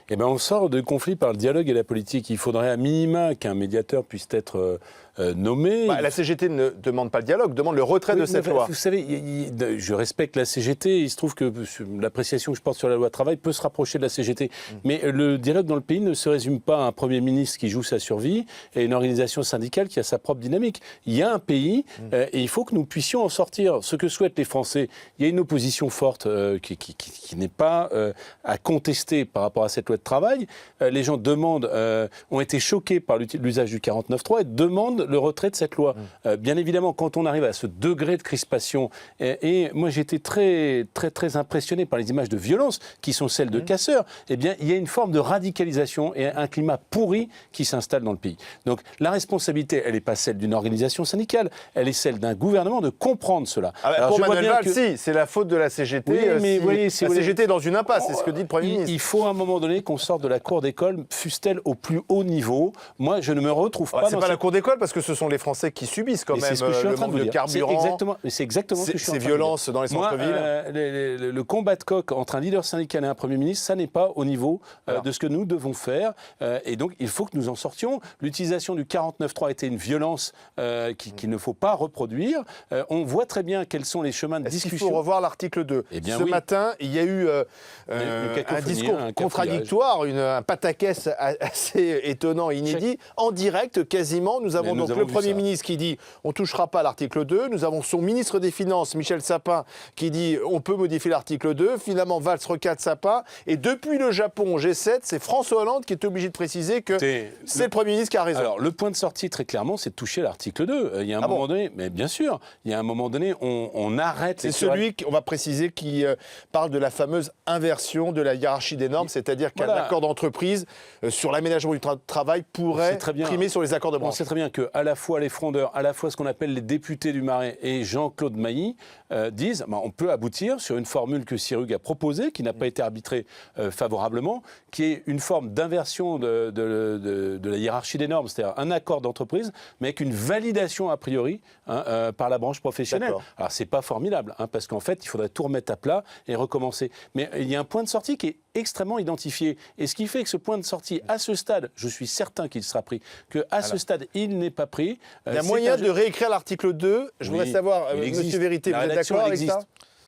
Eh ben, on sort de conflit par le dialogue et la politique. Il faudrait à minima qu'un médiateur puisse être nommé. La CGT ne demande pas le dialogue, demande le retrait de cette loi. Vous savez, je respecte la CGT. Il se trouve que l'appréciation que je porte sur la loi travail peut se rapprocher de la CGT. Mais le dialogue dans le pays ne se résume pas à un Premier ministre qui joue sa survie et une organisation syndicale qui a sa propre dynamique. Il y a un pays et il faut que nous puissions en sortir. Ce que souhaitent les Français, il y a une opposition forte qui n'est pas à contester par rapport à cette loi de travail. Les gens demandent, ont été choqués par l'usage du 49.3 et demandent le retrait de cette loi. Bien évidemment, quand on arrive à ce degré de crispation, et moi j'ai été très impressionné par les images de violence qui sont celles de casseurs, eh bien il y a une forme de radicalisation et un climat pourri qui s'installe dans le pays. Donc la responsabilité, elle n'est pas celle d'une organisation syndicale, elle est celle d'un gouvernement de comprendre cela. Pour Manuel Valls, si, c'est la faute de la CGT. Oui, mais la CGT est dans une impasse, c'est ce que dit le Premier ministre. Il faut à un moment donné qu'on sorte de la cour d'école, fût-elle au plus haut niveau. Moi, je ne me retrouve pas c'est pas la cour d'école parce que ce sont les Français qui subissent quand même le manque de carburant. C'est exactement ce que je suis en train de dire. Ces violences dans les centres-villes. Le combat de coq entre un leader syndical et un Premier ministre, ça n'est pas au niveau de ce que nous devons faire. Et donc, il faut que nous en sortions. L'utilisation du 49.3 était une violence qu'il ne faut pas reproduire. On voit très bien quels sont les chemins de discussion. Il faut revoir l'article 2. Ce matin, il y a eu un discours contradictoire, un pataquès assez étonnant et inédit. En direct, quasiment, nous avons donc le Premier ministre qui dit on ne touchera pas l'article 2. Nous avons son ministre des Finances, Michel Sapin, qui dit on peut modifier l'article 2. Finalement, Valls recadre Sapin. Et depuis le Japon, G7, c'est François Hollande qui est obligé de préciser que c'est le Premier ministre qui a raison. Alors, le point de sortie, très clairement, c'est de toucher l'article 2. Il y a un moment donné, mais bien sûr, il y a un moment donné, on arrête... C'est celui, on va préciser, qui parle de la fameuse inversion de la hiérarchie des normes, c'est-à-dire qu'un accord d'entreprise sur l'aménagement du travail pourrait primer sur les accords de branche. On sait très bien qu'à la fois les frondeurs, à la fois ce qu'on appelle les députés du Marais et Jean-Claude Mailly disent on peut aboutir sur une formule que Sirug a proposée, qui n'a pas été arbitrée favorablement, qui est une forme d'inversion de la hiérarchie des normes, c'est-à-dire un accord d'entreprise, mais avec une validation a priori par la branche professionnelle. Alors c'est pas formidable, parce qu'en fait il faudrait tout remettre à plat et recommencer. Mais il y a un point de sortie qui est extrêmement identifié. Et ce qui fait que ce point de sortie, à ce stade, je suis certain qu'il sera pris, qu'à ce stade, il n'est pas pris. Il y a moyen de réécrire l'article 2. Je voudrais savoir, Monsieur Vérité, vous êtes d'accord avec ça ?